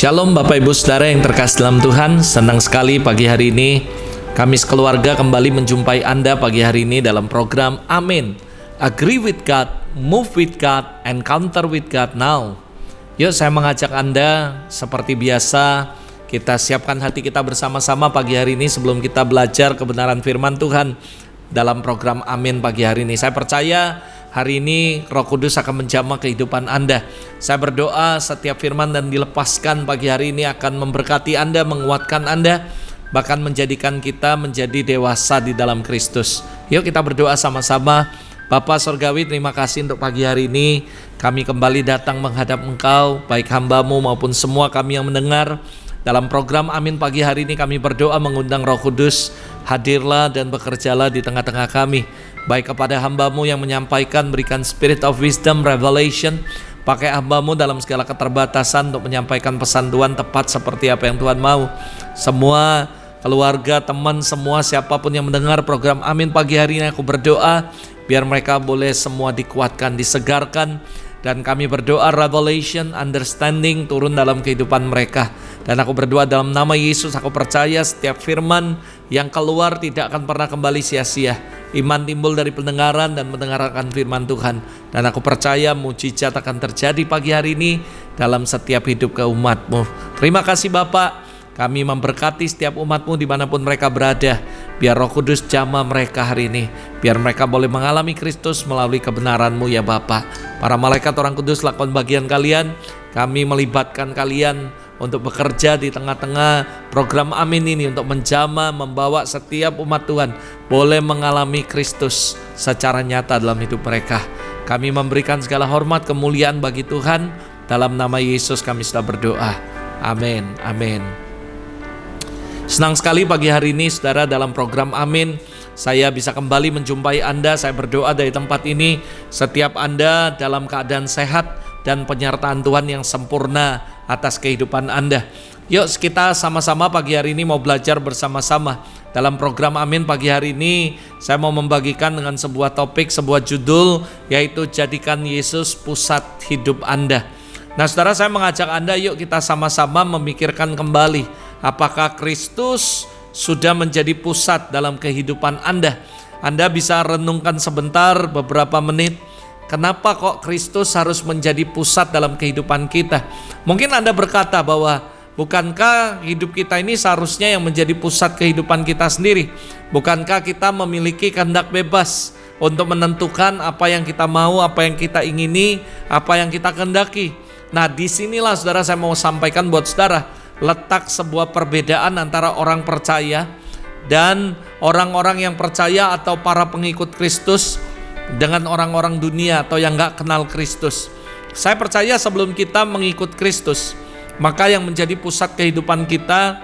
Shalom Bapak Ibu Saudara yang terkasih dalam Tuhan. Senang sekali pagi hari ini kami sekeluarga kembali menjumpai Anda pagi hari ini dalam program Amin. Agree with God, move with God, encounter with God now. Yuk saya mengajak Anda seperti biasa, kita siapkan hati kita bersama-sama pagi hari ini sebelum kita belajar kebenaran firman Tuhan dalam program Amin pagi hari ini. Saya percaya hari ini Roh Kudus akan menjamah kehidupan Anda. Saya berdoa setiap firman dan dilepaskan pagi hari ini akan memberkati Anda, menguatkan Anda, bahkan menjadikan kita menjadi dewasa di dalam Kristus. Yuk kita berdoa sama-sama. Bapa Sorgawi, terima kasih untuk pagi hari ini. Kami kembali datang menghadap Engkau, baik hamba-Mu maupun semua kami yang mendengar. Dalam program Amin pagi hari ini kami berdoa mengundang Roh Kudus, hadirlah dan bekerjalah di tengah-tengah kami. Baik kepada hamba-Mu yang menyampaikan, berikan spirit of wisdom, revelation. Pakai hamba-Mu dalam segala keterbatasan untuk menyampaikan pesan Tuhan tepat seperti apa yang Tuhan mau. Semua keluarga, teman, semua siapapun yang mendengar program Amin pagi hari ini, aku berdoa biar mereka boleh semua dikuatkan, disegarkan. Dan kami berdoa revelation, understanding turun dalam kehidupan mereka. Dan aku berdoa dalam nama Yesus, aku percaya setiap firman yang keluar tidak akan pernah kembali sia-sia. Iman timbul dari pendengaran dan mendengarkan firman Tuhan. Dan aku percaya mujizat akan terjadi pagi hari ini dalam setiap hidup ke umat-Mu. Terima kasih Bapak. Kami memberkati setiap umat-Mu dimanapun mereka berada. Biar Roh Kudus jamah mereka hari ini. Biar mereka boleh mengalami Kristus melalui kebenaran-Mu ya Bapa. Para malaikat orang kudus lakukan bagian kalian. Kami melibatkan kalian untuk bekerja di tengah-tengah program Amin ini. Untuk menjamah, membawa setiap umat Tuhan boleh mengalami Kristus secara nyata dalam hidup mereka. Kami memberikan segala hormat kemuliaan bagi Tuhan. Dalam nama Yesus kami sudah berdoa. Amin, amin. Senang sekali pagi hari ini saudara dalam program Amin saya bisa kembali menjumpai Anda. Saya berdoa dari tempat ini setiap Anda dalam keadaan sehat dan penyertaan Tuhan yang sempurna atas kehidupan Anda. Yuk kita sama-sama pagi hari ini mau belajar bersama-sama. Dalam program Amin pagi hari ini saya mau membagikan dengan sebuah topik, sebuah judul, yaitu jadikan Yesus pusat hidup Anda. Nah saudara, saya mengajak Anda yuk kita sama-sama memikirkan kembali, apakah Kristus sudah menjadi pusat dalam kehidupan Anda? Anda bisa renungkan sebentar, beberapa menit, kenapa kok Kristus harus menjadi pusat dalam kehidupan kita? Mungkin Anda berkata bahwa bukankah hidup kita ini seharusnya yang menjadi pusat kehidupan kita sendiri? Bukankah kita memiliki kehendak bebas untuk menentukan apa yang kita mau, apa yang kita ingini, apa yang kita kehendaki? Nah disinilah saudara saya mau sampaikan buat saudara letak sebuah perbedaan antara orang percaya dan orang-orang yang percaya atau para pengikut Kristus dengan orang-orang dunia atau yang gak kenal Kristus. Saya percaya sebelum kita mengikut Kristus, maka yang menjadi pusat kehidupan kita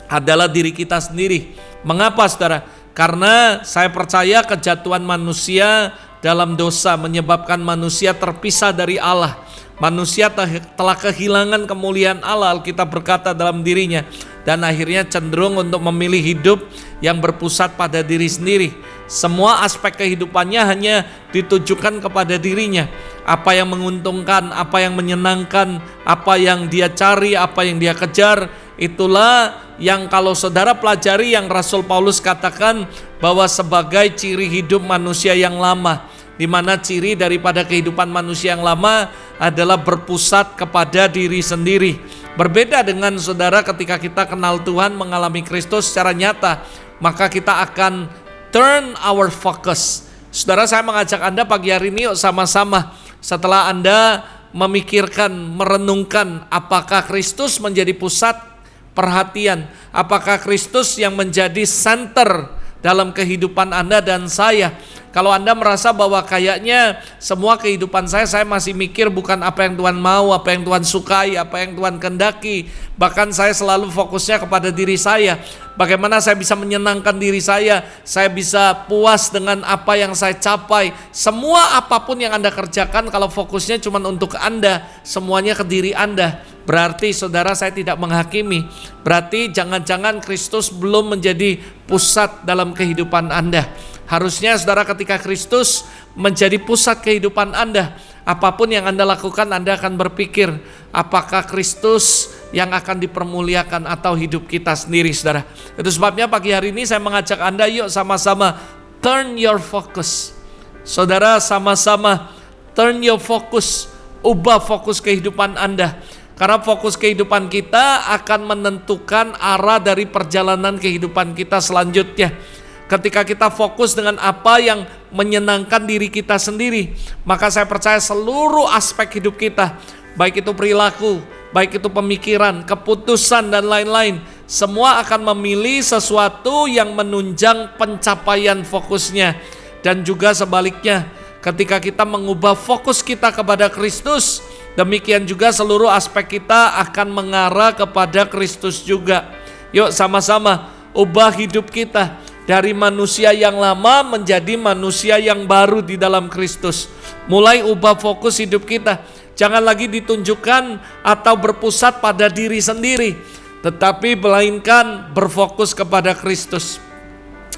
adalah diri kita sendiri. Mengapa saudara? Karena saya percaya kejatuhan manusia dalam dosa menyebabkan manusia terpisah dari Allah. Manusia telah kehilangan kemuliaan Allah, Alkitab berkata dalam dirinya, dan akhirnya cenderung untuk memilih hidup yang berpusat pada diri sendiri. Semua aspek kehidupannya hanya ditujukan kepada dirinya. Apa yang menguntungkan, apa yang menyenangkan, apa yang dia cari, apa yang dia kejar, itulah yang kalau saudara pelajari yang Rasul Paulus katakan bahwa sebagai ciri hidup manusia yang lama, di mana ciri daripada kehidupan manusia yang lama adalah berpusat kepada diri sendiri. Berbeda dengan saudara ketika kita kenal Tuhan, mengalami Kristus secara nyata, maka kita akan turn our focus. Saudara, saya mengajak Anda pagi hari ini yuk sama-sama, setelah Anda memikirkan, merenungkan apakah Kristus menjadi pusat perhatian, apakah Kristus yang menjadi center dalam kehidupan Anda dan saya. Kalau Anda merasa bahwa kayaknya semua kehidupan saya masih mikir bukan apa yang Tuhan mau, apa yang Tuhan sukai, apa yang Tuhan kehendaki. Bahkan saya selalu fokusnya kepada diri saya. Bagaimana saya bisa menyenangkan diri saya bisa puas dengan apa yang saya capai. Semua apapun yang Anda kerjakan, kalau fokusnya cuma untuk Anda, semuanya ke diri Anda, berarti saudara saya tidak menghakimi. Berarti jangan-jangan Kristus belum menjadi pusat dalam kehidupan Anda. Harusnya saudara ketika Kristus menjadi pusat kehidupan Anda, apapun yang Anda lakukan Anda akan berpikir, apakah Kristus yang akan dipermuliakan atau hidup kita sendiri, saudara. Itu sebabnya pagi hari ini saya mengajak Anda, yuk sama-sama turn your focus. Saudara, sama-sama turn your focus, ubah fokus kehidupan Anda. Karena fokus kehidupan kita akan menentukan arah dari perjalanan kehidupan kita selanjutnya. Ketika kita fokus dengan apa yang menyenangkan diri kita sendiri, maka saya percaya seluruh aspek hidup kita, baik itu perilaku, baik itu pemikiran, keputusan, dan lain-lain, semua akan memilih sesuatu yang menunjang pencapaian fokusnya. Dan juga sebaliknya, ketika kita mengubah fokus kita kepada Kristus, demikian juga seluruh aspek kita akan mengarah kepada Kristus juga. Yuk sama-sama ubah hidup kita dari manusia yang lama menjadi manusia yang baru di dalam Kristus. Mulai ubah fokus hidup kita. Jangan lagi ditunjukkan atau berpusat pada diri sendiri, tetapi melainkan berfokus kepada Kristus.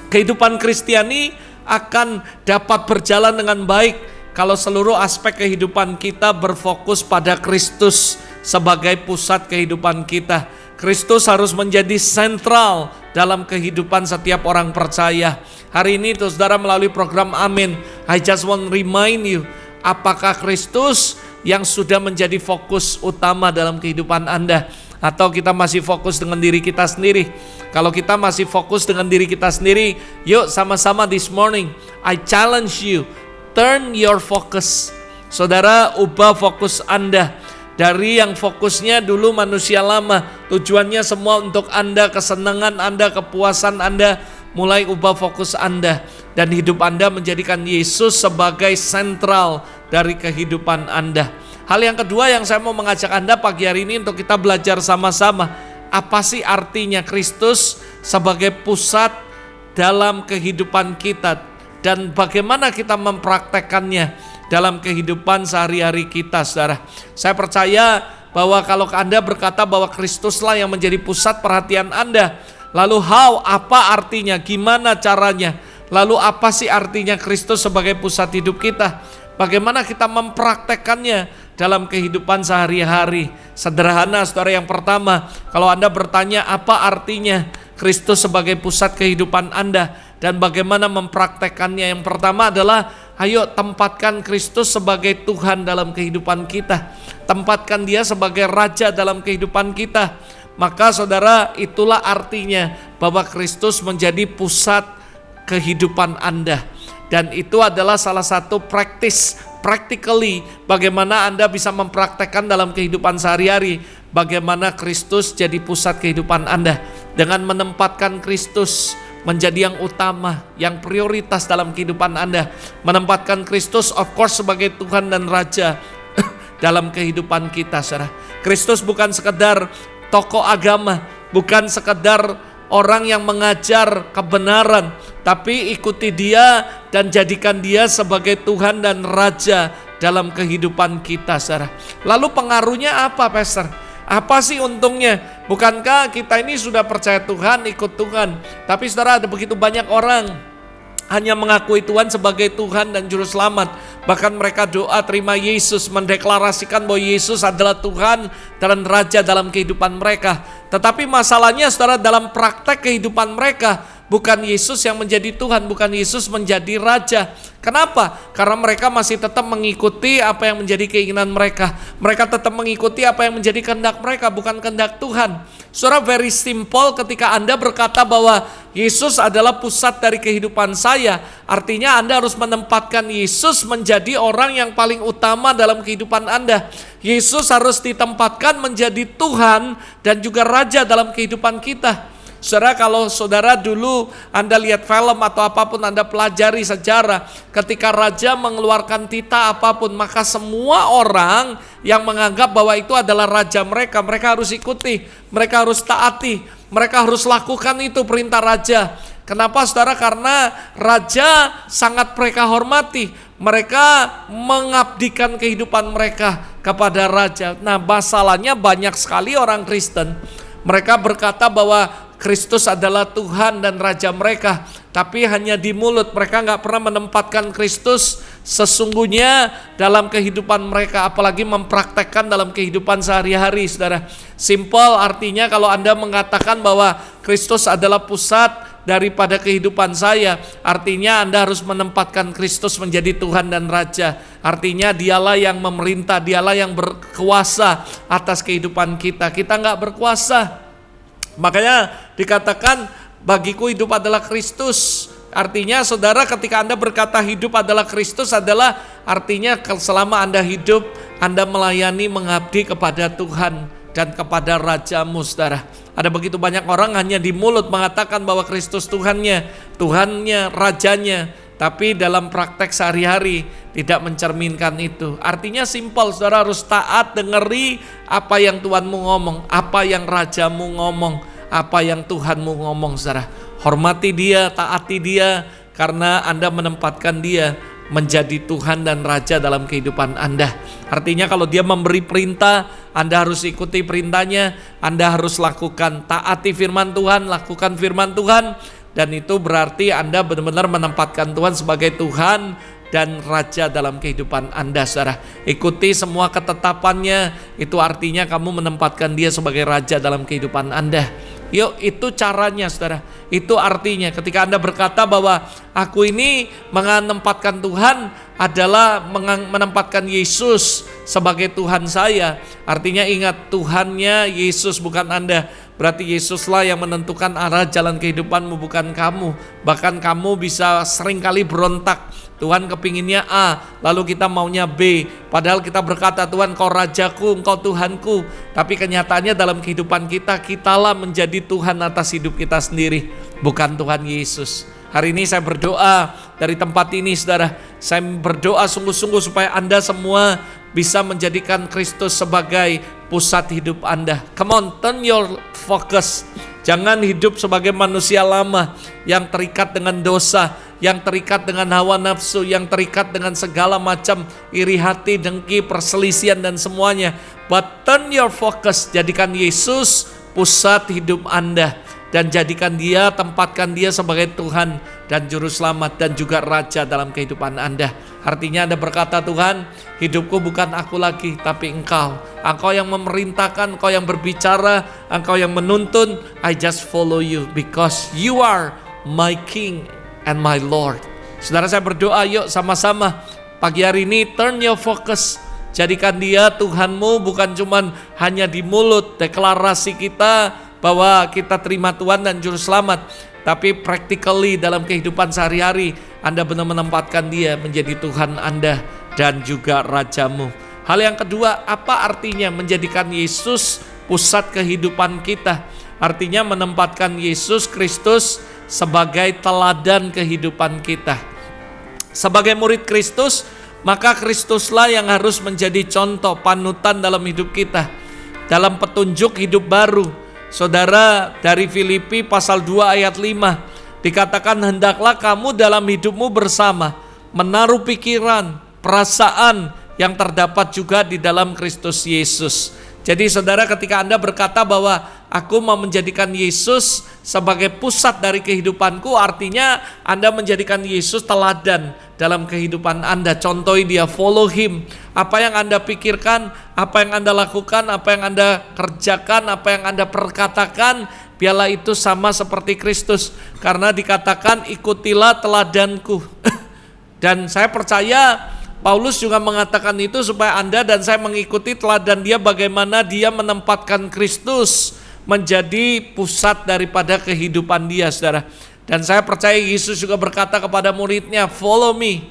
Kehidupan Kristiani akan dapat berjalan dengan baik kalau seluruh aspek kehidupan kita berfokus pada Kristus sebagai pusat kehidupan kita. Kristus harus menjadi sentral dalam kehidupan setiap orang percaya. Hari ini saudara, melalui program Amin, I just want to remind you, apakah Kristus yang sudah menjadi fokus utama dalam kehidupan Anda? Atau kita masih fokus dengan diri kita sendiri? Kalau kita masih fokus dengan diri kita sendiri, yuk sama-sama this morning, I challenge you, turn your focus. Saudara, ubah fokus Anda. Dari yang fokusnya dulu manusia lama, tujuannya semua untuk Anda, kesenangan Anda, kepuasan Anda, mulai ubah fokus Anda. Dan hidup Anda menjadikan Yesus sebagai sentral dari kehidupan Anda. Hal yang kedua yang saya mau mengajak Anda pagi hari ini untuk kita belajar sama-sama. Apa sih artinya Kristus sebagai pusat dalam kehidupan kita? Dan bagaimana kita mempraktekkannya dalam kehidupan sehari-hari kita, saudara. Saya percaya bahwa kalau Anda berkata bahwa Kristuslah yang menjadi pusat perhatian Anda, lalu apa artinya, gimana caranya, lalu apa sih artinya Kristus sebagai pusat hidup kita? Bagaimana kita mempraktekkannya dalam kehidupan sehari-hari? Sederhana, saudara. Yang pertama, kalau Anda bertanya apa artinya Kristus sebagai pusat kehidupan Anda dan bagaimana mempraktekkannya, yang pertama adalah ayo tempatkan Kristus sebagai Tuhan dalam kehidupan kita. Tempatkan Dia sebagai Raja dalam kehidupan kita. Maka saudara, itulah artinya bahwa Kristus menjadi pusat kehidupan Anda. Dan itu adalah salah satu practically bagaimana Anda bisa mempraktekkan dalam kehidupan sehari-hari. Bagaimana Kristus jadi pusat kehidupan Anda. Dengan menempatkan Kristus menjadi yang utama, yang prioritas dalam kehidupan Anda. Menempatkan Kristus of course sebagai Tuhan dan Raja dalam kehidupan kita, saudara. Kristus bukan sekedar tokoh agama, bukan sekedar orang yang mengajar kebenaran, tapi ikuti Dia dan jadikan Dia sebagai Tuhan dan Raja dalam kehidupan kita, saudara. Lalu pengaruhnya apa, Pastor? Apa sih untungnya? Bukankah kita ini sudah percaya Tuhan, ikut Tuhan, tapi saudara, ada begitu banyak orang hanya mengakui Tuhan sebagai Tuhan dan Juru Selamat. Bahkan mereka doa terima Yesus, mendeklarasikan bahwa Yesus adalah Tuhan dan Raja dalam kehidupan mereka. Tetapi masalahnya, saudara, dalam praktek kehidupan mereka, bukan Yesus yang menjadi Tuhan, bukan Yesus menjadi Raja. Kenapa? Karena mereka masih tetap mengikuti apa yang menjadi keinginan mereka. Mereka tetap mengikuti apa yang menjadi kehendak mereka, bukan kehendak Tuhan. Saudara, very simple ketika Anda berkata bahwa Yesus adalah pusat dari kehidupan saya, artinya Anda harus menempatkan Yesus menjadi orang yang paling utama dalam kehidupan Anda. Yesus harus ditempatkan menjadi Tuhan dan juga Raja dalam kehidupan kita. Saudara, kalau saudara dulu Anda lihat film atau apapun, Anda pelajari sejarah, ketika raja mengeluarkan titah apapun, maka semua orang yang menganggap bahwa itu adalah raja mereka, mereka harus ikuti, mereka harus taati, mereka harus lakukan itu perintah raja. Kenapa, saudara? Karena raja sangat mereka hormati, mereka mengabdikan kehidupan mereka kepada raja. Nah, masalahnya banyak sekali orang Kristen, mereka berkata bahwa Kristus adalah Tuhan dan Raja mereka, tapi hanya di mulut. Mereka nggak pernah menempatkan Kristus sesungguhnya dalam kehidupan mereka, apalagi mempraktekkan dalam kehidupan sehari-hari, saudara. Simple artinya kalau Anda mengatakan bahwa Kristus adalah pusat daripada kehidupan saya, artinya Anda harus menempatkan Kristus menjadi Tuhan dan Raja. Artinya dialah yang memerintah, dialah yang berkuasa atas kehidupan kita. Kita nggak berkuasa. Makanya dikatakan bagiku hidup adalah Kristus. Artinya saudara, ketika Anda berkata hidup adalah Kristus, adalah artinya selama Anda hidup, Anda melayani, mengabdi kepada Tuhan dan kepada Rajamu, saudara. Ada begitu banyak orang hanya di mulut mengatakan bahwa Kristus Tuhannya, Rajanya, tapi dalam praktek sehari-hari tidak mencerminkan itu. Artinya simpel, saudara harus taat, dengeri apa yang Tuhanmu ngomong, apa yang Rajamu ngomong, apa yang Tuhanmu ngomong, saudara. Hormati dia, taati dia, karena Anda menempatkan dia menjadi Tuhan dan Raja dalam kehidupan Anda. Artinya kalau dia memberi perintah, Anda harus ikuti perintahnya, Anda harus lakukan, taati firman Tuhan, lakukan firman Tuhan, dan itu berarti Anda benar-benar menempatkan Tuhan sebagai Tuhan dan Raja dalam kehidupan Anda, saudara. Ikuti semua ketetapannya, itu artinya kamu menempatkan dia sebagai Raja dalam kehidupan Anda. Yuk, itu caranya, saudara. Itu artinya ketika Anda berkata bahwa aku ini menempatkan Tuhan adalah menempatkan Yesus sebagai Tuhan saya. Artinya ingat, Tuhannya Yesus, bukan Anda. Berarti Yesuslah yang menentukan arah jalan kehidupanmu, bukan kamu. Bahkan kamu bisa seringkali berontak. Tuhan kepinginnya A, lalu kita maunya B. Padahal kita berkata, Tuhan Kau Rajaku, Engkau Tuhanku. Tapi kenyataannya dalam kehidupan kita, kitalah menjadi Tuhan atas hidup kita sendiri, bukan Tuhan Yesus. Hari ini saya berdoa dari tempat ini, saudara. Saya berdoa sungguh-sungguh supaya Anda semua bisa menjadikan Kristus sebagai pusat hidup Anda. Come on, turn your focus. Jangan hidup sebagai manusia lama yang terikat dengan dosa, yang terikat dengan hawa nafsu, yang terikat dengan segala macam iri hati, dengki, perselisihan dan semuanya. But turn your focus, jadikan Yesus pusat hidup Anda dan jadikan dia, tempatkan dia sebagai Tuhan dan Juru Selamat dan juga Raja dalam kehidupan Anda. Artinya Anda berkata, Tuhan, hidupku bukan aku lagi, tapi Engkau. Engkau yang memerintahkan, Engkau yang berbicara, Engkau yang menuntun. I just follow you because you are my King and my Lord. Saudara, saya berdoa, yuk sama-sama pagi hari ini turn your focus. Jadikan dia Tuhanmu, bukan cuman hanya di mulut deklarasi kita bahwa kita terima Tuhan dan Juru Selamat, tapi practically dalam kehidupan sehari-hari Anda benar menempatkan dia menjadi Tuhan Anda dan juga Rajamu. Hal yang kedua, apa artinya menjadikan Yesus pusat kehidupan kita? Artinya menempatkan Yesus Kristus sebagai teladan kehidupan kita. Sebagai murid Kristus, maka Kristuslah yang harus menjadi contoh, panutan dalam hidup kita, dalam petunjuk hidup baru. Saudara, dari Filipi pasal 2 ayat 5 dikatakan, hendaklah kamu dalam hidupmu bersama menaruh pikiran, perasaan yang terdapat juga di dalam Kristus Yesus. Jadi saudara, ketika Anda berkata bahwa aku mau menjadikan Yesus sebagai pusat dari kehidupanku, artinya Anda menjadikan Yesus teladan dalam kehidupan Anda. Contohi dia, follow him. Apa yang Anda pikirkan, apa yang Anda lakukan, apa yang Anda kerjakan, apa yang Anda perkatakan, biarlah itu sama seperti Kristus. Karena dikatakan ikutilah teladanku. Dan saya percaya Paulus juga mengatakan itu supaya Anda dan saya mengikuti teladan dia, bagaimana dia menempatkan Kristus menjadi pusat daripada kehidupan dia, saudara. Dan saya percaya Yesus juga berkata kepada muridnya, follow me,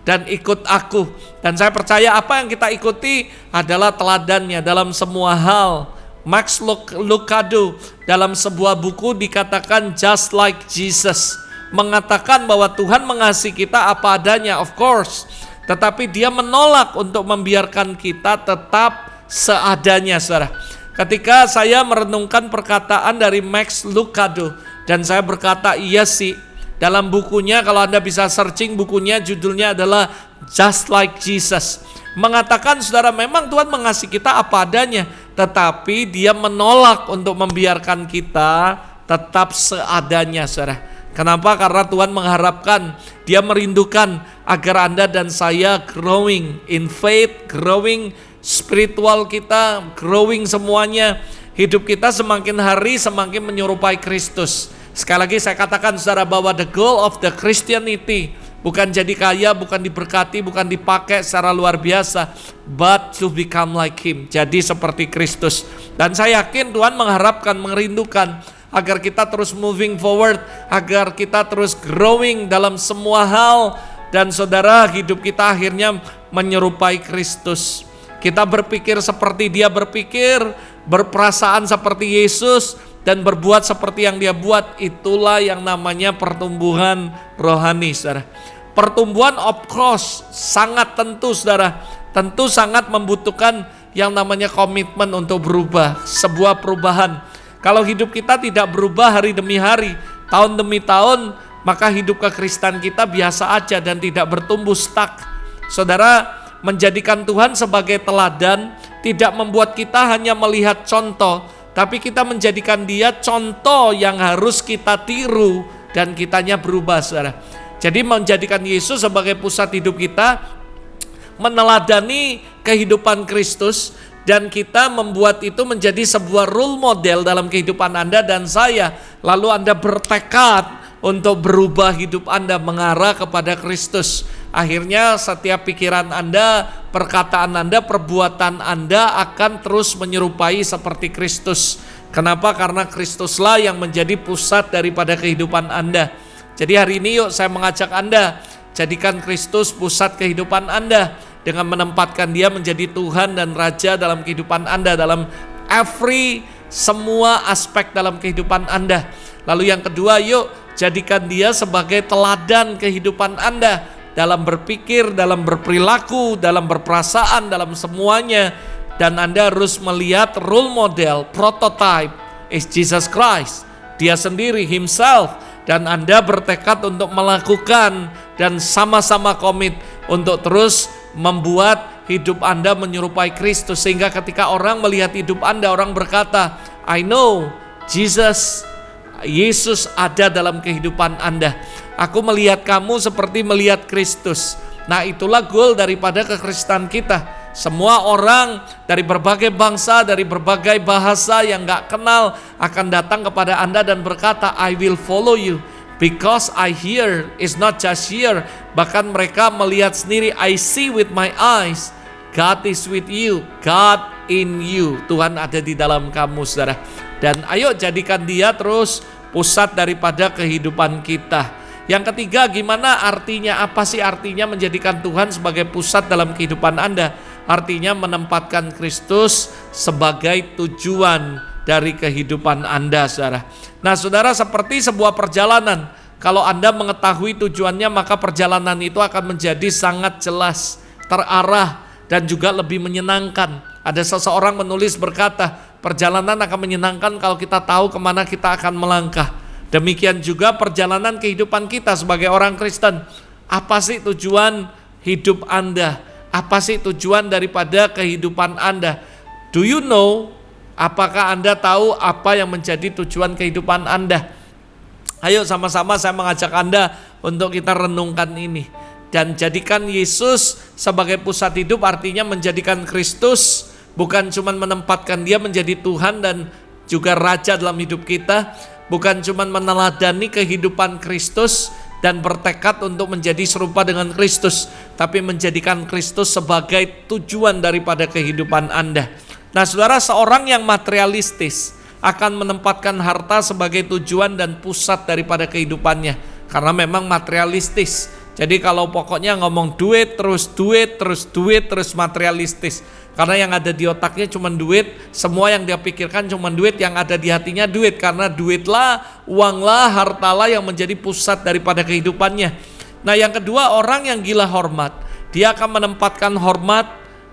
dan ikut aku. Dan saya percaya apa yang kita ikuti adalah teladannya dalam semua hal. Max Lucado dalam sebuah buku dikatakan just like Jesus, mengatakan bahwa Tuhan mengasihi kita apa adanya, of course, tetapi dia menolak untuk membiarkan kita tetap seadanya, saudara. Ketika saya merenungkan perkataan dari Max Lucado, dan saya berkata, iya sih, dalam bukunya, kalau Anda bisa searching bukunya, judulnya adalah Just Like Jesus. Mengatakan, saudara, memang Tuhan mengasihi kita apa adanya, tetapi dia menolak untuk membiarkan kita tetap seadanya, saudara. Kenapa? Karena Tuhan mengharapkan, Dia merindukan agar Anda dan saya growing in faith, growing spiritual kita, growing semuanya. Hidup kita semakin hari semakin menyerupai Kristus. Sekali lagi saya katakan saudara bahwa the goal of the Christianity bukan jadi kaya, bukan diberkati, bukan dipakai secara luar biasa, but to become like Him, jadi seperti Kristus. Dan saya yakin Tuhan mengharapkan, merindukan agar kita terus moving forward, agar kita terus growing dalam semua hal. Dan saudara, hidup kita akhirnya menyerupai Kristus. Kita berpikir seperti Dia berpikir, berperasaan seperti Yesus, dan berbuat seperti yang Dia buat. Itulah yang namanya pertumbuhan rohani, saudara. Pertumbuhan of course sangat tentu, saudara, tentu sangat membutuhkan yang namanya komitmen untuk berubah, sebuah perubahan. Kalau hidup kita tidak berubah hari demi hari, tahun demi tahun, maka hidup kekristenan kita biasa aja dan tidak bertumbuh, stuck. Saudara, menjadikan Tuhan sebagai teladan tidak membuat kita hanya melihat contoh, tapi kita menjadikan Dia contoh yang harus kita tiru dan kitanya berubah, saudara. Jadi menjadikan Yesus sebagai pusat hidup kita, meneladani kehidupan Kristus, dan kita membuat itu menjadi sebuah role model dalam kehidupan Anda dan saya. Lalu Anda bertekad untuk berubah hidup Anda mengarah kepada Kristus. Akhirnya setiap pikiran Anda, perkataan Anda, perbuatan Anda akan terus menyerupai seperti Kristus. Kenapa? Karena Kristuslah yang menjadi pusat daripada kehidupan Anda. Jadi hari ini yuk saya mengajak Anda, jadikan Kristus pusat kehidupan Anda dengan menempatkan Dia menjadi Tuhan dan Raja dalam kehidupan Anda, dalam semua aspek dalam kehidupan Anda. Lalu yang kedua, yuk jadikan Dia sebagai teladan kehidupan Anda dalam berpikir, dalam berperilaku, dalam berperasaan, dalam semuanya. Dan Anda harus melihat role model, prototype is Jesus Christ, Dia sendiri, Himself. Dan Anda bertekad untuk melakukan dan sama-sama komit untuk terus membuat hidup Anda menyerupai Kristus. Sehingga ketika orang melihat hidup Anda, orang berkata, I know Yesus ada dalam kehidupan Anda. Aku melihat kamu seperti melihat Kristus. Nah, itulah goal daripada kekristenan kita. Semua orang dari berbagai bangsa, dari berbagai bahasa yang gak kenal akan datang kepada Anda dan berkata, I will follow you because I hear is not just hear. Bahkan mereka melihat sendiri, I see with my eyes, God is with you, God in you. Tuhan ada di dalam kamu, saudara. Dan ayo jadikan Dia terus pusat daripada kehidupan kita. Yang ketiga, gimana artinya, apa sih artinya menjadikan Tuhan sebagai pusat dalam kehidupan Anda? Artinya menempatkan Kristus sebagai tujuan dari kehidupan Anda, saudara. Nah, saudara, seperti sebuah perjalanan, kalau Anda mengetahui tujuannya, maka perjalanan itu akan menjadi sangat jelas, terarah, dan juga lebih menyenangkan. Ada seseorang menulis berkata, perjalanan akan menyenangkan kalau kita tahu kemana kita akan melangkah. Demikian juga perjalanan kehidupan kita sebagai orang Kristen. Apa sih tujuan hidup Anda? Apa sih tujuan daripada kehidupan Anda? Do you know? Apakah Anda tahu apa yang menjadi tujuan kehidupan Anda? Ayo sama-sama saya mengajak Anda untuk kita renungkan ini. Dan jadikan Yesus sebagai pusat hidup, artinya menjadikan Kristus, bukan cuma menempatkan Dia menjadi Tuhan dan juga Raja dalam hidup kita, bukan cuma meneladani kehidupan Kristus dan bertekad untuk menjadi serupa dengan Kristus, tapi menjadikan Kristus sebagai tujuan daripada kehidupan Anda. Nah, saudara, seorang yang materialistis akan menempatkan harta sebagai tujuan dan pusat daripada kehidupannya, karena memang materialistis. Jadi kalau pokoknya ngomong duit, terus materialistis. Karena yang ada di otaknya cuma duit, semua yang dia pikirkan cuma duit, yang ada di hatinya duit. Karena duitlah, uanglah, hartalah yang menjadi pusat daripada kehidupannya. Nah, yang kedua, orang yang gila hormat, dia akan menempatkan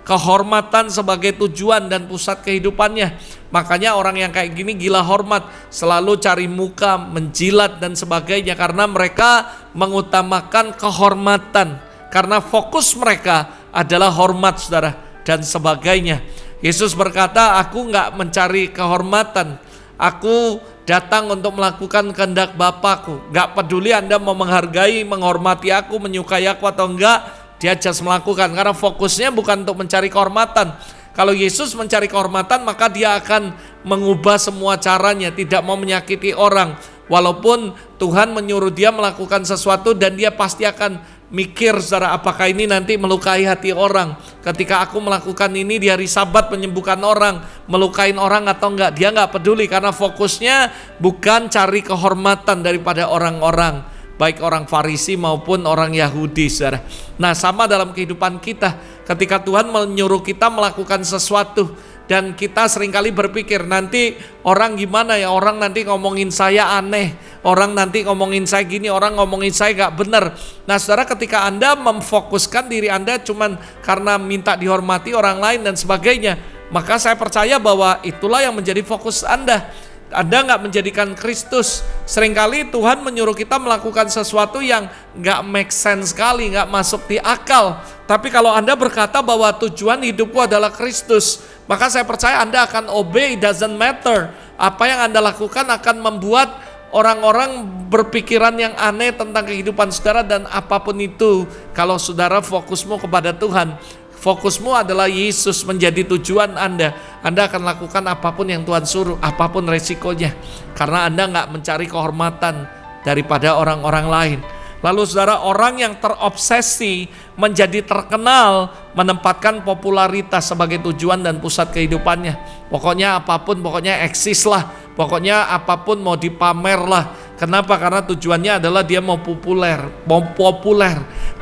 kehormatan sebagai tujuan dan pusat kehidupannya. Makanya orang yang kayak gini gila hormat, selalu cari muka, menjilat dan sebagainya, karena mereka mengutamakan kehormatan, karena fokus mereka adalah hormat, saudara, dan sebagainya. Yesus berkata, aku gak mencari kehormatan, aku datang untuk melakukan kehendak Bapakku. Gak peduli Anda mau menghargai, menghormati aku, menyukai aku atau enggak, dia just melakukan. Karena fokusnya bukan untuk mencari kehormatan. Kalau Yesus mencari kehormatan, maka dia akan mengubah semua caranya, tidak mau menyakiti orang. Walaupun Tuhan menyuruh dia melakukan sesuatu dan dia pasti akan mikir, saudara, apakah ini nanti melukai hati orang. Ketika aku melakukan ini di hari Sabat, menyembuhkan orang, melukain orang atau enggak, dia enggak peduli karena fokusnya bukan cari kehormatan daripada orang-orang, baik orang Farisi maupun orang Yahudi, saudara. Nah, sama dalam kehidupan kita, ketika Tuhan menyuruh kita melakukan sesuatu dan kita seringkali berpikir, nanti orang gimana ya, orang nanti ngomongin saya aneh, orang nanti ngomongin saya gini, orang ngomongin saya gak benar. Nah, saudara, ketika Anda memfokuskan diri Anda cuman karena minta dihormati orang lain dan sebagainya, maka saya percaya bahwa itulah yang menjadi fokus Anda. Anda gak menjadikan Kristus. Seringkali Tuhan menyuruh kita melakukan sesuatu yang gak make sense sekali, gak masuk di akal. Tapi kalau Anda berkata bahwa tujuan hidupku adalah Kristus, maka saya percaya Anda akan obey, doesn't matter. Apa yang Anda lakukan akan membuat orang-orang berpikiran yang aneh tentang kehidupan saudara dan apapun itu. Kalau saudara fokusmu kepada Tuhan, fokusmu adalah Yesus menjadi tujuan Anda akan lakukan apapun yang Tuhan suruh, apapun resikonya. Karena Anda gak mencari kehormatan daripada orang-orang lain. Lalu saudara, orang yang terobsesi menjadi terkenal, menempatkan popularitas sebagai tujuan dan pusat kehidupannya. Pokoknya apapun, pokoknya eksis lah, pokoknya apapun mau dipamer lah. Kenapa? Karena tujuannya adalah dia mau populer.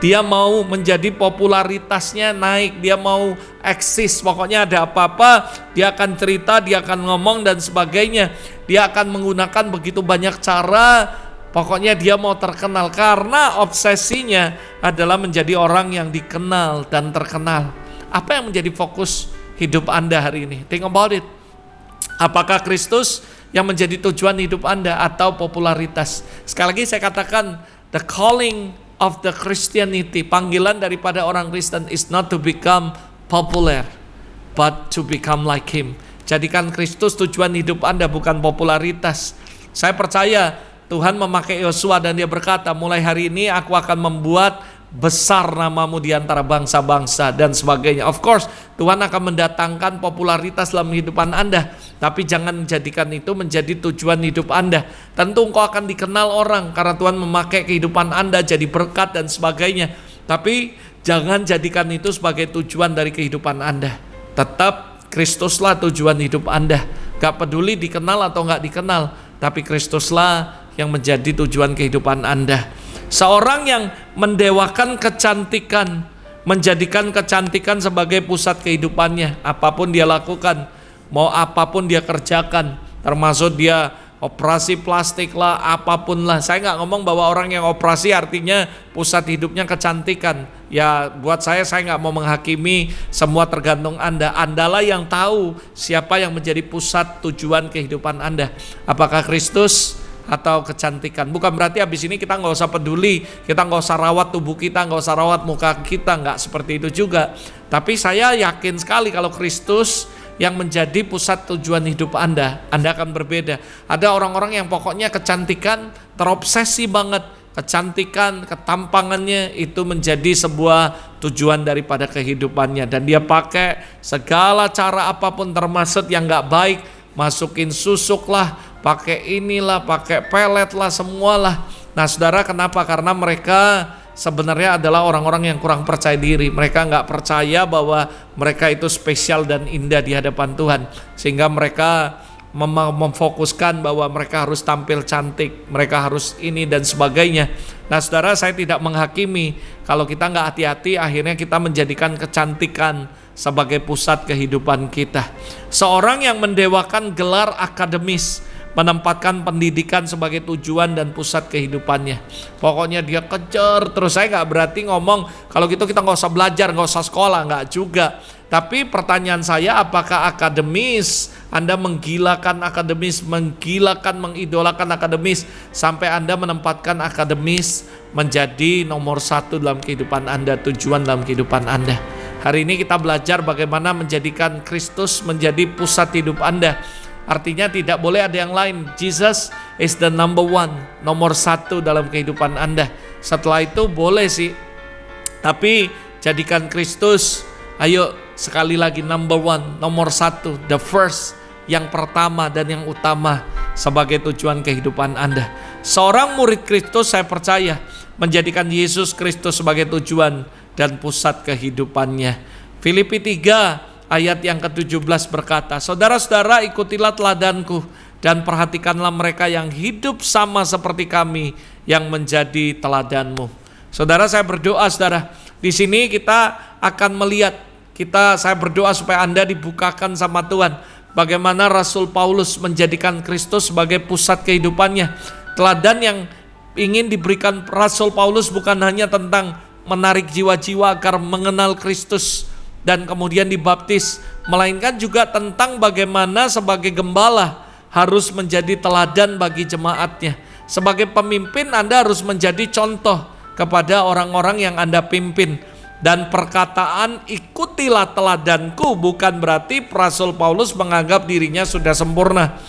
Dia mau menjadi popularitasnya naik, dia mau eksis. Pokoknya ada apa-apa, dia akan cerita, dia akan ngomong dan sebagainya. Dia akan menggunakan begitu banyak cara. Pokoknya dia mau terkenal karena obsesinya adalah menjadi orang yang dikenal dan terkenal. Apa yang menjadi fokus hidup Anda hari ini? Think about it. Apakah Kristus yang menjadi tujuan hidup Anda atau popularitas? Sekali lagi saya katakan, the calling of the Christianity, panggilan daripada orang Kristen is not to become popular, but to become like Him. Jadikan Kristus tujuan hidup Anda, bukan popularitas. Saya percaya Tuhan memakai Yosua dan dia berkata, mulai hari ini aku akan membuat besar namamu di antara bangsa-bangsa dan sebagainya. Of course, Tuhan akan mendatangkan popularitas dalam kehidupan Anda, tapi jangan jadikan itu menjadi tujuan hidup Anda. Tentu engkau akan dikenal orang karena Tuhan memakai kehidupan Anda jadi berkat dan sebagainya. Tapi jangan jadikan itu sebagai tujuan dari kehidupan Anda. Tetap Kristuslah tujuan hidup Anda. Gak peduli dikenal atau gak dikenal, tapi Kristuslah yang menjadi tujuan kehidupan Anda. Seorang yang mendewakan kecantikan, menjadikan kecantikan sebagai pusat kehidupannya, apapun dia lakukan, mau apapun dia kerjakan, termasuk dia operasi plastik lah, apapun lah. Saya nggak ngomong bahwa orang yang operasi artinya pusat hidupnya kecantikan. Ya, buat saya nggak mau menghakimi, semua tergantung Anda. Andalah yang tahu siapa yang menjadi pusat tujuan kehidupan Anda. Apakah Kristus atau kecantikan? Bukan berarti habis ini kita nggak usah peduli, kita nggak usah rawat tubuh kita, nggak usah rawat muka kita, nggak seperti itu juga. Tapi saya yakin sekali kalau Kristus yang menjadi pusat tujuan hidup Anda akan berbeda. Ada orang-orang yang pokoknya kecantikan, terobsesi banget. Kecantikan, ketampangannya itu menjadi sebuah tujuan daripada kehidupannya. Dan dia pakai segala cara apapun termasuk yang nggak baik. Masukin susuk lah, pakai inilah, pakai pelet lah, semualah. Nah saudara, kenapa? Karena mereka sebenarnya adalah orang-orang yang kurang percaya diri. Mereka nggak percaya bahwa mereka itu spesial dan indah di hadapan Tuhan, sehingga mereka memfokuskan bahwa mereka harus tampil cantik, mereka harus ini dan sebagainya. Nah saudara, saya tidak menghakimi. Kalau kita nggak hati-hati, akhirnya kita menjadikan kecantikan sebagai pusat kehidupan kita. Seorang yang mendewakan gelar akademis, menempatkan pendidikan sebagai tujuan dan pusat kehidupannya. Pokoknya dia kejar terus. Saya nggak berarti ngomong kalau gitu kita nggak usah belajar, nggak usah sekolah, nggak juga. Tapi pertanyaan saya, apakah akademis Anda menggilakan akademis, mengidolakan akademis sampai Anda menempatkan akademis menjadi nomor satu dalam kehidupan Anda, tujuan dalam kehidupan Anda? Hari ini kita belajar bagaimana menjadikan Kristus menjadi pusat hidup Anda. Artinya tidak boleh ada yang lain. Jesus is the number one, nomor satu dalam kehidupan Anda. Setelah itu boleh sih, tapi jadikan Kristus, ayo sekali lagi, number one, nomor satu, the first, yang pertama dan yang utama sebagai tujuan kehidupan Anda. Seorang murid Kristus, saya percaya, menjadikan Yesus Kristus sebagai tujuan dan pusat kehidupannya. Filipi 3 ayat yang ke-17 berkata, saudara-saudara, ikutilah teladanku dan perhatikanlah mereka yang hidup sama seperti kami yang menjadi teladanmu. Saudara, saya berdoa, saudara, di sini kita akan melihat, saya berdoa supaya Anda dibukakan sama Tuhan, bagaimana Rasul Paulus menjadikan Kristus sebagai pusat kehidupannya. Teladan yang ingin diberikan Rasul Paulus bukan hanya tentang menarik jiwa-jiwa agar mengenal Kristus dan kemudian dibaptis, melainkan juga tentang bagaimana sebagai gembala harus menjadi teladan bagi jemaatnya. Sebagai pemimpin, Anda harus menjadi contoh kepada orang-orang yang Anda pimpin. Dan perkataan ikutilah teladanku bukan berarti Rasul Paulus menganggap dirinya sudah sempurna.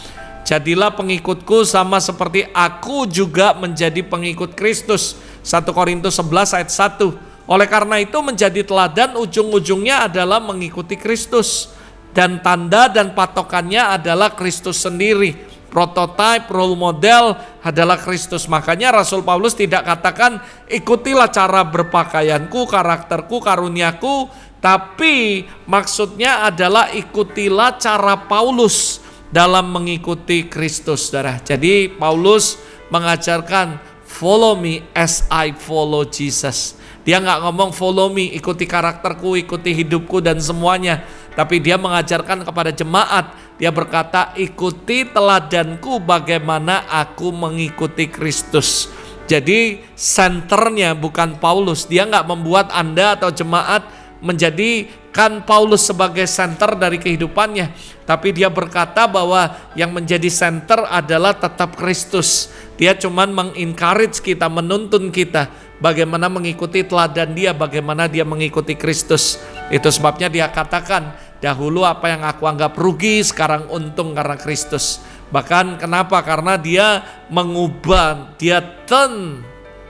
Jadilah pengikutku sama seperti aku juga menjadi pengikut Kristus. 1 Korintus 11 ayat 1. Oleh karena itu menjadi teladan ujung-ujungnya adalah mengikuti Kristus. Dan tanda dan patokannya adalah Kristus sendiri. Prototype, role model adalah Kristus. Makanya Rasul Paulus tidak katakan ikutilah cara berpakaianku, karakterku, karuniaku. Tapi maksudnya adalah ikutilah cara Paulus dalam mengikuti Kristus, saudara. Jadi Paulus mengajarkan follow me as I follow Jesus. Dia nggak ngomong follow me, ikuti karakterku, ikuti hidupku dan semuanya. Tapi dia mengajarkan kepada jemaat, dia berkata ikuti teladanku bagaimana aku mengikuti Kristus. Jadi senternya bukan Paulus. Dia nggak membuat Anda atau jemaat menjadikan Paulus sebagai center dari kehidupannya. Tapi dia berkata bahwa yang menjadi center adalah tetap Kristus. Dia cuman mengencourage kita, menuntun kita bagaimana mengikuti teladan dia, bagaimana dia mengikuti Kristus. Itu sebabnya dia katakan, dahulu apa yang aku anggap rugi, sekarang untung karena Kristus. Bahkan kenapa? Karena dia mengubah, dia turn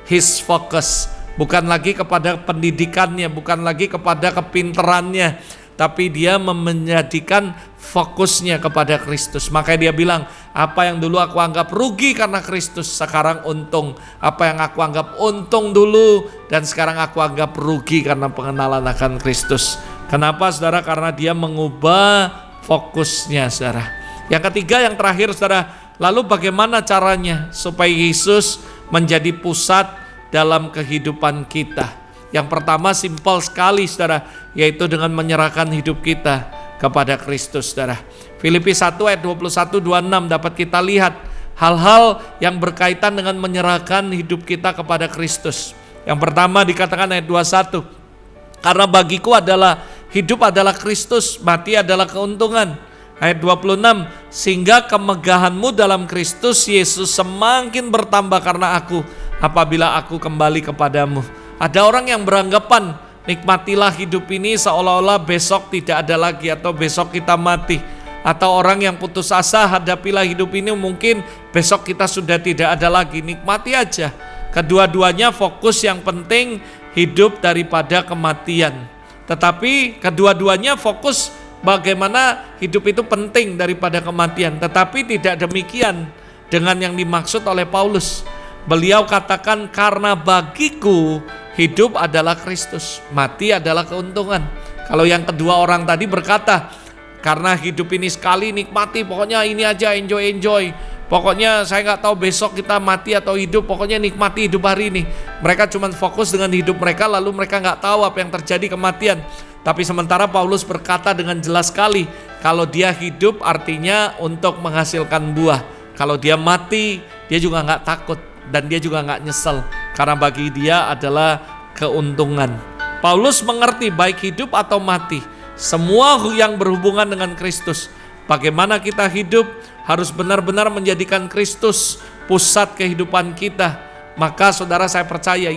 his focus. Bukan lagi kepada pendidikannya, bukan lagi kepada kepinterannya, tapi dia menjadikan fokusnya kepada Kristus. Makanya dia bilang, apa yang dulu aku anggap rugi karena Kristus, sekarang untung. Apa yang aku anggap untung dulu, dan sekarang aku anggap rugi karena pengenalan akan Kristus. Kenapa, saudara? Karena dia mengubah fokusnya, saudara. Yang ketiga, yang terakhir, saudara, lalu bagaimana caranya supaya Yesus menjadi pusat dalam kehidupan kita? Yang pertama simpel sekali, saudara, yaitu dengan menyerahkan hidup kita kepada Kristus, saudara. Filipi 1 ayat 21-26 dapat kita lihat hal-hal yang berkaitan dengan menyerahkan hidup kita kepada Kristus. Yang pertama dikatakan ayat 21, karena bagiku adalah hidup adalah Kristus, mati adalah keuntungan. Ayat 26, sehingga kemegahanmu dalam Kristus Yesus semakin bertambah karena aku, apabila aku kembali kepadamu. Ada orang yang beranggapan nikmatilah hidup ini seolah-olah besok tidak ada lagi atau besok kita mati. Atau orang yang putus asa, hadapilah hidup ini mungkin besok kita sudah tidak ada lagi. Nikmati aja. Kedua-duanya fokus yang penting hidup daripada kematian. Tetapi kedua-duanya fokus bagaimana hidup itu penting daripada kematian. Tetapi tidak demikian dengan yang dimaksud oleh Paulus. Beliau katakan karena bagiku hidup adalah Kristus, mati adalah keuntungan. Kalau yang kedua orang tadi berkata, karena hidup ini sekali nikmati, pokoknya ini aja enjoy. Pokoknya saya nggak tahu besok kita mati atau hidup, pokoknya nikmati hidup hari ini. Mereka cuma fokus dengan hidup mereka, lalu mereka nggak tahu apa yang terjadi kematian. Tapi sementara Paulus berkata dengan jelas sekali, kalau dia hidup artinya untuk menghasilkan buah. Kalau dia mati, dia juga nggak takut. Dan dia juga gak nyesel, karena bagi dia adalah keuntungan. Paulus mengerti baik hidup atau mati, semua yang berhubungan dengan Kristus. Bagaimana kita hidup harus benar-benar menjadikan Kristus pusat kehidupan kita. Maka saudara, saya percaya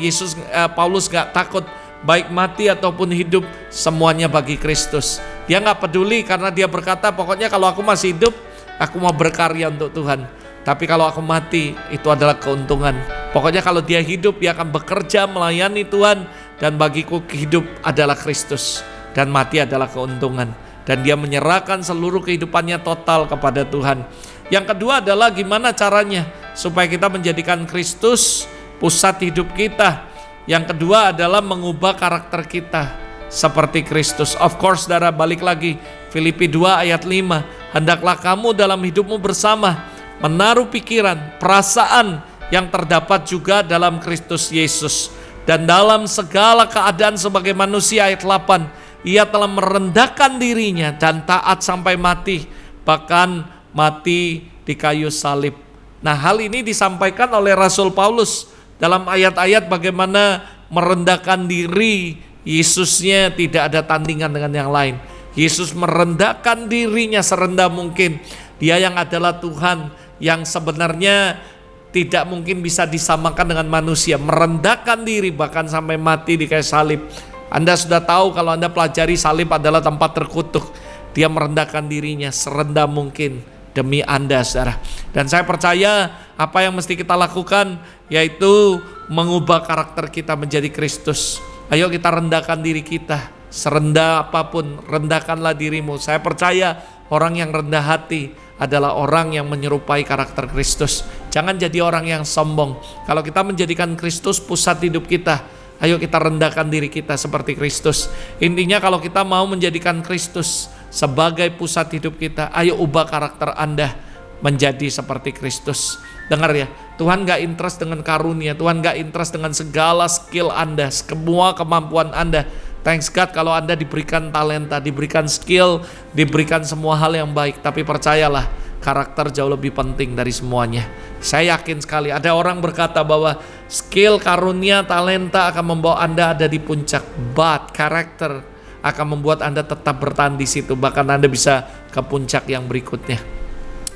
Paulus gak takut baik mati ataupun hidup, semuanya bagi Kristus. Dia gak peduli karena dia berkata pokoknya kalau aku masih hidup aku mau berkarya untuk Tuhan. Tapi kalau aku mati, itu adalah keuntungan. Pokoknya kalau dia hidup, dia akan bekerja melayani Tuhan. Dan bagiku hidup adalah Kristus, dan mati adalah keuntungan. Dan dia menyerahkan seluruh kehidupannya total kepada Tuhan. Yang kedua adalah gimana caranya supaya kita menjadikan Kristus pusat hidup kita. Yang kedua adalah mengubah karakter kita seperti Kristus. Of course, saudara, balik lagi Filipi 2 ayat 5. Hendaklah kamu dalam hidupmu bersama menaruh pikiran, perasaan yang terdapat juga dalam Kristus Yesus. Dan dalam segala keadaan sebagai manusia, ayat 8, ia telah merendahkan dirinya dan taat sampai mati, bahkan mati di kayu salib. Nah, hal ini disampaikan oleh Rasul Paulus dalam ayat-ayat bagaimana merendahkan diri Yesusnya tidak ada tandingan dengan yang lain. Yesus merendahkan dirinya serendah mungkin. Dia yang adalah Tuhan, yang sebenarnya tidak mungkin bisa disamakan dengan manusia, merendahkan diri bahkan sampai mati di kayu salib. Anda sudah tahu kalau Anda pelajari salib adalah tempat terkutuk. Dia merendahkan dirinya serendah mungkin demi Anda, saudara. Dan saya percaya apa yang mesti kita lakukan yaitu mengubah karakter kita menjadi Kristus. Ayo kita rendahkan diri kita, serendah apapun, rendahkanlah dirimu. Saya percaya orang yang rendah hati adalah orang yang menyerupai karakter Kristus. Jangan jadi orang yang sombong. Kalau kita menjadikan Kristus pusat hidup kita, ayo kita rendahkan diri kita seperti Kristus. Intinya kalau kita mau menjadikan Kristus sebagai pusat hidup kita, ayo ubah karakter Anda menjadi seperti Kristus. Dengar ya, Tuhan gak interest dengan karunia, Tuhan gak interest dengan segala skill Anda, semua kemampuan Anda. Thanks God kalau Anda diberikan talenta, diberikan skill, diberikan semua hal yang baik. Tapi percayalah, karakter jauh lebih penting dari semuanya. Saya yakin sekali ada orang berkata bahwa skill, karunia, talenta akan membawa Anda ada di puncak, but karakter akan membuat Anda tetap bertahan di situ, bahkan Anda bisa ke puncak yang berikutnya.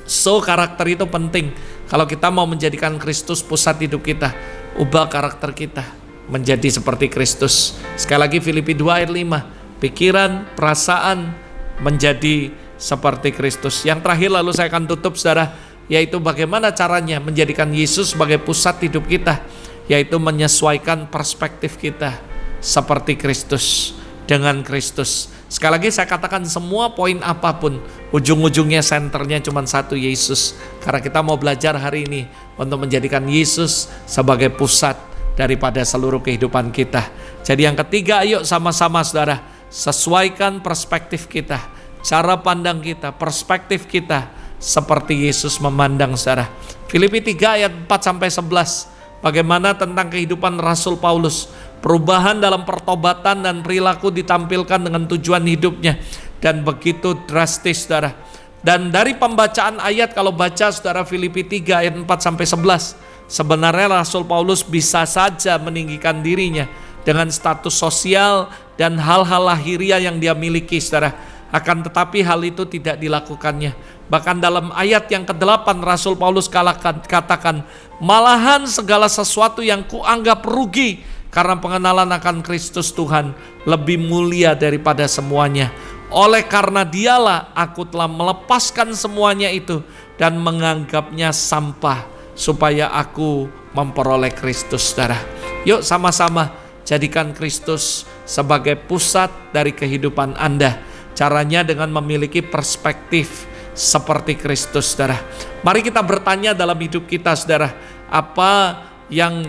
So, karakter itu penting. Kalau kita mau menjadikan Kristus pusat hidup kita, ubah karakter kita menjadi seperti Kristus. Sekali lagi Filipi 2 ayat 5, pikiran, perasaan menjadi seperti Kristus. Yang terakhir lalu saya akan tutup, saudara, yaitu bagaimana caranya menjadikan Yesus sebagai pusat hidup kita, yaitu menyesuaikan perspektif kita seperti Kristus, dengan Kristus. Sekali lagi saya katakan, semua poin apapun ujung-ujungnya senternya cuma satu, Yesus. Karena kita mau belajar hari ini untuk menjadikan Yesus sebagai pusat daripada seluruh kehidupan kita. Jadi yang ketiga, ayo sama-sama saudara, sesuaikan perspektif kita, cara pandang kita, perspektif kita seperti Yesus memandang, saudara. Filipi 3 ayat 4-11. Bagaimana tentang kehidupan Rasul Paulus, perubahan dalam pertobatan dan perilaku ditampilkan dengan tujuan hidupnya, dan begitu drastis, saudara. Dan dari pembacaan ayat, kalau baca saudara Filipi 3 ayat 4-11, sebenarnya Rasul Paulus bisa saja meninggikan dirinya dengan status sosial dan hal-hal lahiriah yang dia miliki, saudara. Akan tetapi hal itu tidak dilakukannya. Bahkan dalam ayat yang ke-8 Rasul Paulus katakan, malahan segala sesuatu yang kuanggap rugi karena pengenalan akan Kristus Tuhan lebih mulia daripada semuanya. Oleh karena dialah aku telah melepaskan semuanya itu dan menganggapnya sampah, supaya aku memperoleh Kristus, saudara. Yuk sama-sama jadikan Kristus sebagai pusat dari kehidupan Anda. Caranya dengan memiliki perspektif seperti Kristus, saudara. Mari kita bertanya dalam hidup kita, saudara, apa yang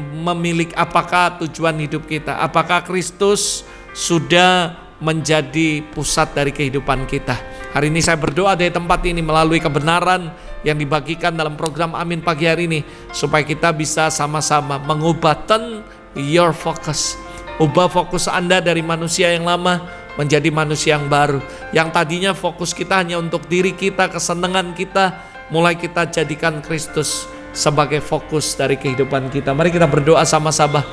apakah tujuan hidup kita? Apakah Kristus sudah menjadi pusat dari kehidupan kita? Hari ini saya berdoa dari tempat ini melalui kebenaran yang dibagikan dalam program Amin pagi hari ini, supaya kita bisa sama-sama mengubah your focus. Ubah fokus Anda dari manusia yang lama menjadi manusia yang baru. Yang tadinya fokus kita hanya untuk diri kita, kesenangan kita, mulai kita jadikan Kristus sebagai fokus dari kehidupan kita. Mari kita berdoa sama-sama.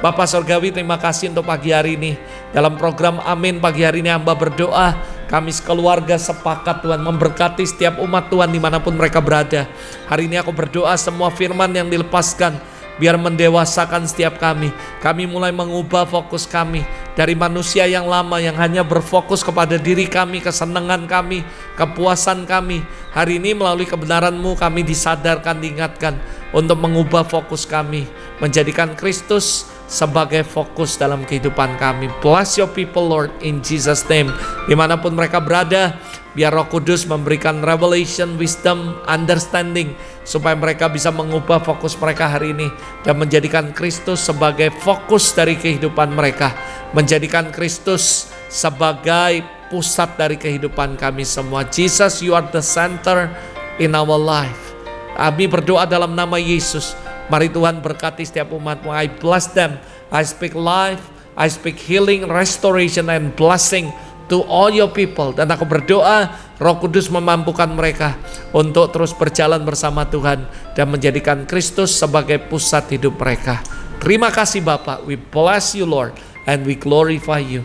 Bapa Surgawi, terima kasih untuk pagi hari ini. Dalam program Amin pagi hari ini hamba berdoa, kami sekeluarga sepakat Tuhan memberkati setiap umat Tuhan dimanapun mereka berada. Hari ini aku berdoa semua firman yang dilepaskan biar mendewasakan setiap kami. Kami mulai mengubah fokus kami dari manusia yang lama yang hanya berfokus kepada diri kami, kesenangan kami, kepuasan kami. Hari ini melalui kebenaran-Mu kami disadarkan, diingatkan untuk mengubah fokus kami, menjadikan Kristus sebagai fokus dalam kehidupan kami. Bless your people Lord in Jesus name. Dimanapun mereka berada, biar Roh Kudus memberikan revelation, wisdom, understanding, supaya mereka bisa mengubah fokus mereka hari ini dan menjadikan Kristus sebagai fokus dari kehidupan mereka, menjadikan Kristus sebagai pusat dari kehidupan kami semua. Jesus, you are the center in our life. Kami berdoa dalam nama Yesus. Mari Tuhan berkati setiap umat-Mu. I bless them. I speak life, I speak healing, restoration, and blessing to all your people. Dan aku berdoa Roh Kudus memampukan mereka untuk terus berjalan bersama Tuhan dan menjadikan Kristus sebagai pusat hidup mereka. Terima kasih Bapak. We bless you Lord and we glorify you.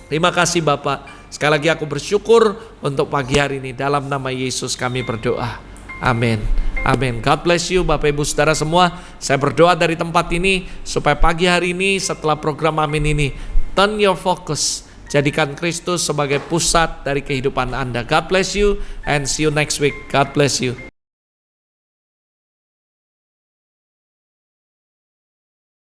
Terima kasih Bapak. Sekali lagi aku bersyukur untuk pagi hari ini. Dalam nama Yesus kami berdoa. Amin. Amin. God bless you Bapak Ibu Saudara semua. Saya berdoa dari tempat ini supaya pagi hari ini setelah program Amin ini, turn your focus. Jadikan Kristus sebagai pusat dari kehidupan Anda. God bless you and see you next week. God bless you.